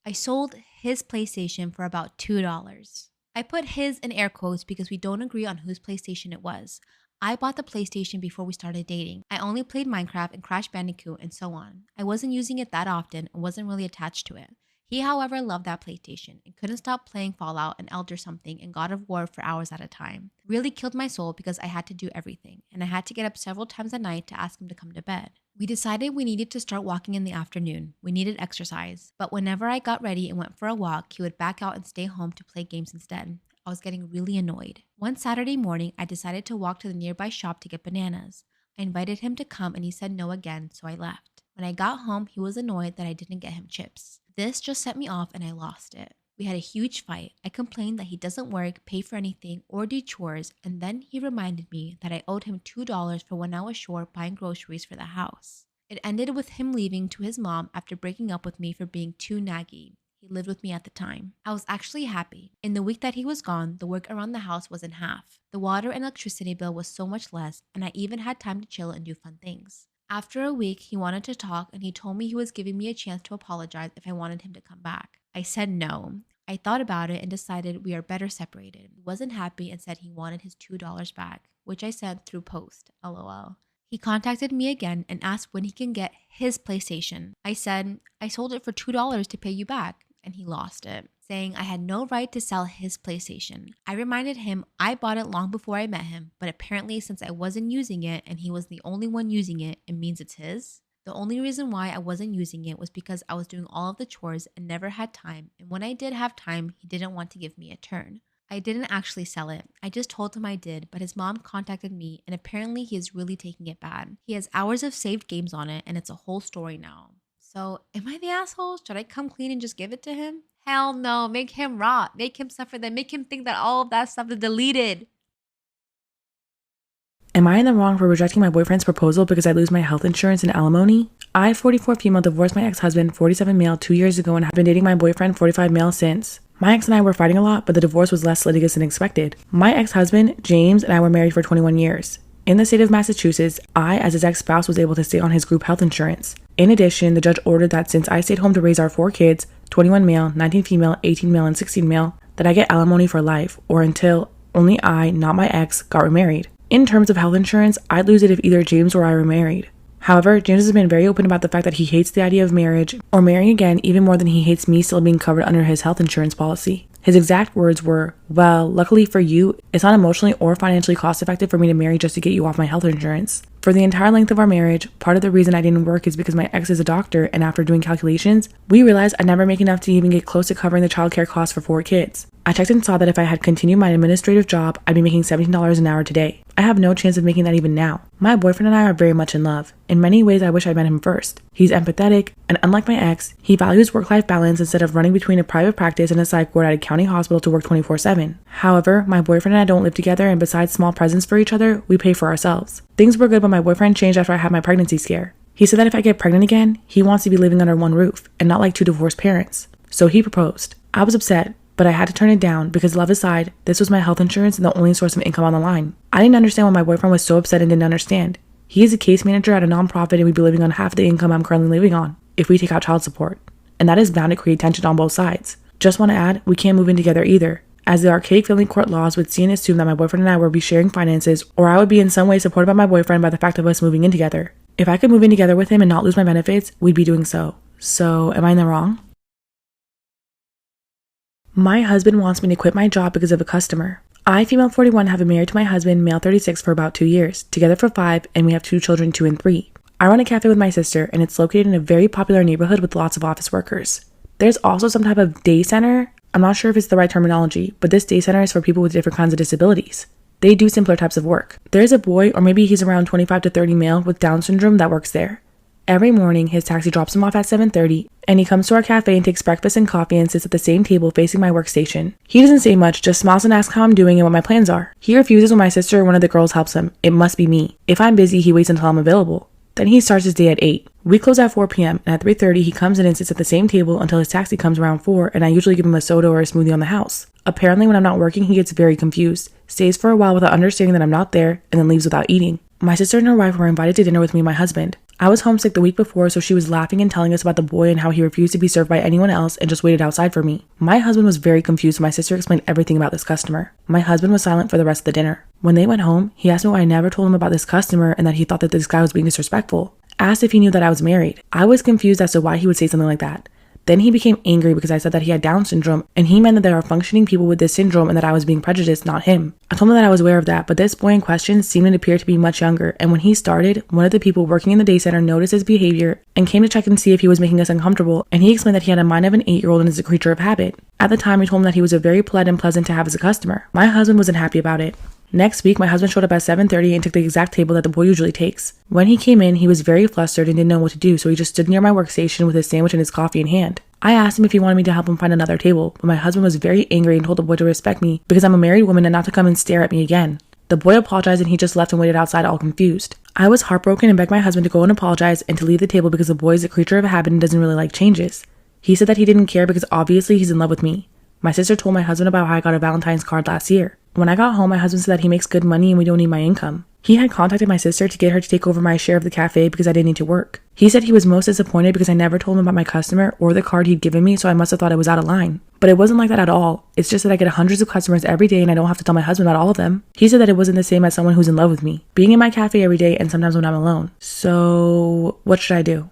I sold his PlayStation for about $2. I put his in air quotes because we don't agree on whose PlayStation it was. I bought the PlayStation before we started dating. I only played Minecraft and Crash Bandicoot and so on. I wasn't using it that often and wasn't really attached to it. He, however, loved that PlayStation and couldn't stop playing Fallout and Elder Something and God of War for hours at a time. Really killed my soul because I had to do everything, and I had to get up several times a night to ask him to come to bed. We decided we needed to start walking in the afternoon. We needed exercise. But whenever I got ready and went for a walk, he would back out and stay home to play games instead. I was getting really annoyed. One Saturday morning, I decided to walk to the nearby shop to get bananas. I invited him to come and he said no again, so I left. When I got home, he was annoyed that I didn't get him chips. This just set me off and I lost it. We had a huge fight. I complained that he doesn't work, pay for anything, or do chores, and then he reminded me that I owed him $2 for when I was short buying groceries for the house. It ended with him leaving to his mom after breaking up with me for being too naggy. He lived with me at the time. I was actually happy. In the week that he was gone, the work around the house was in half. The water and electricity bill was so much less, and I even had time to chill and do fun things. After a week, he wanted to talk and he told me he was giving me a chance to apologize if I wanted him to come back. I said no. I thought about it and decided we are better separated. He wasn't happy and said he wanted his $2 back, which I sent through post, lol. He contacted me again and asked when he can get his PlayStation. I said, I sold it for $2 to pay you back, and he lost it, saying I had no right to sell his PlayStation. I reminded him I bought it long before I met him, but apparently since I wasn't using it and he was the only one using it, it means it's his. The only reason why I wasn't using it was because I was doing all of the chores and never had time, and when I did have time, he didn't want to give me a turn. I didn't actually sell it. I just told him I did, but his mom contacted me and apparently he is really taking it bad. He has hours of saved games on it and it's a whole story now. So, am I the asshole? Should I come clean and just give it to him? Hell no, make him rot, make him suffer, then make him think that all of that stuff is deleted. Am I in the wrong for rejecting my boyfriend's proposal because I lose my health insurance and alimony? I, 44 female, divorced my ex-husband, 47 male, 2 years ago and have been dating my boyfriend, 45 male, since. My ex and I were fighting a lot, but the divorce was less litigious than expected. My ex-husband, James, and I were married for 21 years. In the state of Massachusetts, I, as his ex-spouse, was able to stay on his group health insurance. In addition, the judge ordered that since I stayed home to raise our 4 kids, 21 male, 19 female, 18 male, and 16 male, that I get alimony for life, or until only I, not my ex, got remarried. In terms of health insurance, I'd lose it if either James or I were married. However, James has been very open about the fact that he hates the idea of marriage or marrying again even more than he hates me still being covered under his health insurance policy. His exact words were, well, luckily for you, it's not emotionally or financially cost effective for me to marry just to get you off my health insurance. For the entire length of our marriage, part of the reason I didn't work is because my ex is a doctor, and after doing calculations, we realized I'd never make enough to even get close to covering the childcare costs for 4 kids. I checked and saw that if I had continued my administrative job, I'd be making $17 an hour today. I have no chance of making that even now. My boyfriend and I are very much in love. In many ways, I wish I'd met him first. He's empathetic, and unlike my ex, he values work-life balance instead of running between a private practice and a psych ward at a county hospital to work 24/7. However, my boyfriend and I don't live together, and besides small presents for each other, we pay for ourselves. Things were good, but my boyfriend changed after I had my pregnancy scare. He said that if I get pregnant again, he wants to be living under one roof, and not like 2 divorced parents. So he proposed. I was upset, but I had to turn it down because, love aside, this was my health insurance and the only source of income on the line. I didn't understand why my boyfriend was so upset and didn't understand. He is a case manager at a nonprofit and we'd be living on half the income I'm currently living on if we take out child support. And that is bound to create tension on both sides. Just want to add, we can't move in together either, as the archaic family court laws would see and assume that my boyfriend and I would be sharing finances, or I would be in some way supported by my boyfriend by the fact of us moving in together. If I could move in together with him and not lose my benefits, we'd be doing so. So, am I in the wrong? My husband wants me to quit my job because of a customer. I, female 41, have been married to my husband, male 36, for about 2 years, together for 5, and we have 2 children, 2 and 3. I run a cafe with my sister, and it's located in a very popular neighborhood with lots of office workers. There's also some type of day center. I'm not sure if it's the right terminology, but this day center is for people with different kinds of disabilities. They do simpler types of work. There's a boy, or maybe he's around 25 to 30 male, with Down syndrome that works there. Every morning, his taxi drops him off at 7:30, and he comes to our cafe and takes breakfast and coffee and sits at the same table facing my workstation. He doesn't say much, just smiles and asks how I'm doing and what my plans are. He refuses when my sister or one of the girls helps him. It must be me. If I'm busy, he waits until I'm available. Then he starts his day at 8. We close at 4 p.m., and at 3:30, he comes in and sits at the same table until his taxi comes around 4, and I usually give him a soda or a smoothie on the house. Apparently, when I'm not working, he gets very confused, stays for a while without understanding that I'm not there, and then leaves without eating. My sister and her wife were invited to dinner with me and my husband. I was homesick the week before, so she was laughing and telling us about the boy and how he refused to be served by anyone else and just waited outside for me. My husband was very confused, so my sister explained everything about this customer. My husband was silent for the rest of the dinner. When they went home, he asked me why I never told him about this customer and that he thought that this guy was being disrespectful. Asked if he knew that I was married. I was confused as to why he would say something like that. Then he became angry because I said that he had Down syndrome, and he meant that there are functioning people with this syndrome and that I was being prejudiced, not him. I told him that I was aware of that, but this boy in question seemed to appear to be much younger, and when he started, one of the people working in the day center noticed his behavior and came to check and see if he was making us uncomfortable, and he explained that he had a mind of an 8-year-old and is a creature of habit. At the time, I told him that he was a very polite and pleasant to have as a customer. My husband wasn't happy about it. Next week, my husband showed up at 7:30 and took the exact table that the boy usually takes. When he came in, he was very flustered and didn't know what to do, so he just stood near my workstation with his sandwich and his coffee in hand. I asked him if he wanted me to help him find another table, but my husband was very angry and told the boy to respect me because I'm a married woman and not to come and stare at me again. The boy apologized and he just left and waited outside all confused. I was heartbroken and begged my husband to go and apologize and to leave the table because the boy is a creature of habit and doesn't really like changes. He said that he didn't care because obviously he's in love with me. My sister told my husband about how I got a Valentine's card last year. When I got home, my husband said that he makes good money and we don't need my income. He had contacted my sister to get her to take over my share of the cafe because I didn't need to work. He said he was most disappointed because I never told him about my customer or the card he'd given me, so I must have thought it was out of line. But it wasn't like that at all. It's just that I get hundreds of customers every day and I don't have to tell my husband about all of them. He said that it wasn't the same as someone who's in love with me, being in my cafe every day and sometimes when I'm alone. So, what should I do?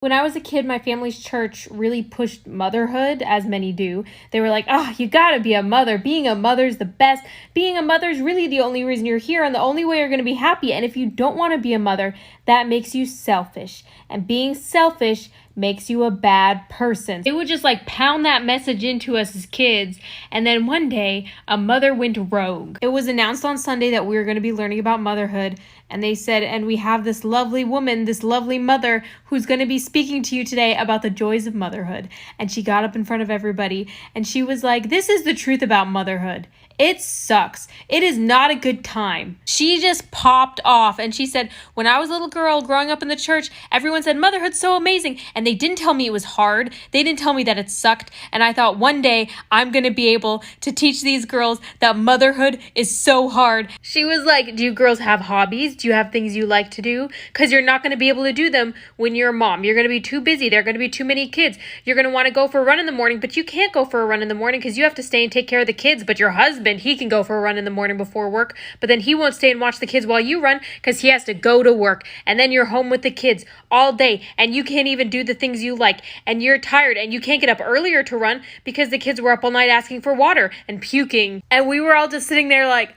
When I was a kid, my family's church really pushed motherhood, as many do. They were like, oh, you gotta be a mother. Being a mother's the best. Being a mother's really the only reason you're here and the only way you're gonna be happy. And if you don't wanna be a mother, that makes you selfish. And being selfish makes you a bad person. They would just pound that message into us as kids. And then one day, a mother went rogue. It was announced on Sunday that we were going to be learning about motherhood. And they said, and we have this lovely woman, this lovely mother, who's going to be speaking to you today about the joys of motherhood. And she got up in front of everybody and she was like, this is the truth about motherhood. It sucks. It is not a good time. She just popped off and she said, when I was a little girl growing up in the church, everyone said motherhood's so amazing. And they didn't tell me it was hard. They didn't tell me that it sucked. And I thought one day I'm going to be able to teach these girls that motherhood is so hard. She was like, do you girls have hobbies? Do you have things you like to do? Because you're not going to be able to do them when you're a mom. You're going to be too busy. There are going to be too many kids. You're going to want to go for a run in the morning, but you can't go for a run in the morning because you have to stay and take care of the kids. But your husband, he can go for a run in the morning before work, but then he won't stay and watch the kids while you run because he has to go to work. And then you're home with the kids all day and you can't even do the things you like. And you're tired and you can't get up earlier to run because the kids were up all night asking for water and puking. And we were all just sitting there like,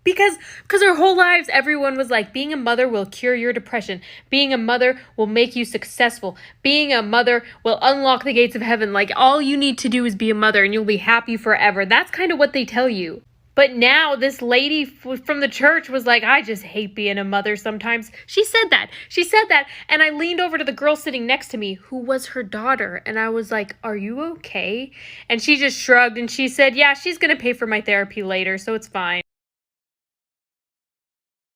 because our whole lives, everyone was like, being a mother will cure your depression. Being a mother will make you successful. Being a mother will unlock the gates of heaven. Like, all you need to do is be a mother and you'll be happy forever. That's kind of what they tell you. But now this lady from the church was like, I just hate being a mother sometimes. She said that. And I leaned over to the girl sitting next to me, who was her daughter. And I was like, are you okay? And she just shrugged and she said, yeah, she's going to pay for my therapy later, so it's fine.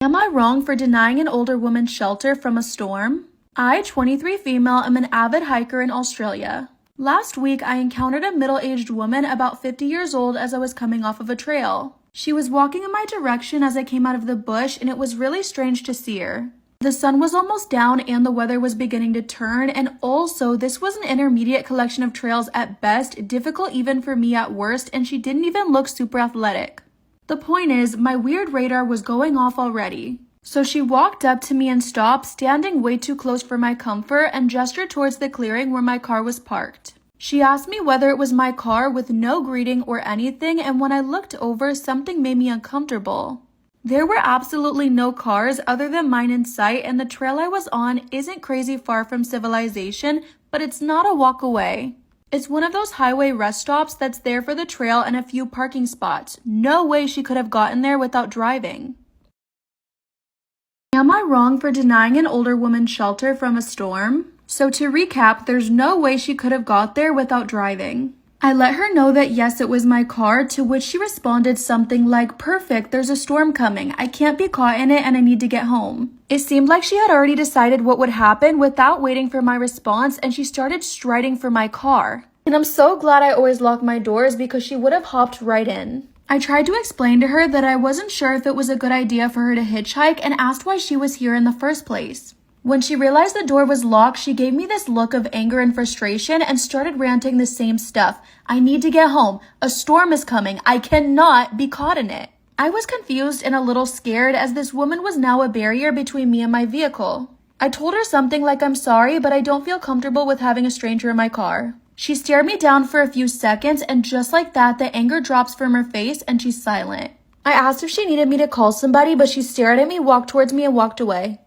Am I wrong for denying an older woman shelter from a storm? I, 23 female, am an avid hiker in Australia. Last week, I encountered a middle-aged woman about 50 years old as I was coming off of a trail. She was walking in my direction as I came out of the bush, and it was really strange to see her. The sun was almost down and the weather was beginning to turn, and also this was an intermediate collection of trails at best, difficult even for me at worst, and she didn't even look super athletic. The point is, my weird radar was going off already. So she walked up to me and stopped, standing way too close for my comfort, and gestured towards the clearing where my car was parked. She asked me whether it was my car with no greeting or anything, and when I looked over, something made me uncomfortable. There were absolutely no cars other than mine in sight, and the trail I was on isn't crazy far from civilization, but it's not a walk away. It's one of those highway rest stops that's there for the trail and a few parking spots. No way she could have gotten there without driving. Am I wrong for denying an older woman shelter from a storm? So to recap, there's no way she could have got there without driving. I let her know that yes, it was my car, to which she responded something like, perfect, there's a storm coming. I can't be caught in it and I need to get home. It seemed like she had already decided what would happen without waiting for my response, and she started striding for my car. And I'm so glad I always lock my doors because she would have hopped right in. I tried to explain to her that I wasn't sure if it was a good idea for her to hitchhike and asked why she was here in the first place. When she realized the door was locked, she gave me this look of anger and frustration and started ranting the same stuff. I need to get home. A storm is coming. I cannot be caught in it. I was confused and a little scared as this woman was now a barrier between me and my vehicle. I told her something like I'm sorry, but I don't feel comfortable with having a stranger in my car. She stared me down for a few seconds and just like that, the anger drops from her face and she's silent. I asked if she needed me to call somebody, but she stared at me, walked towards me, and walked away.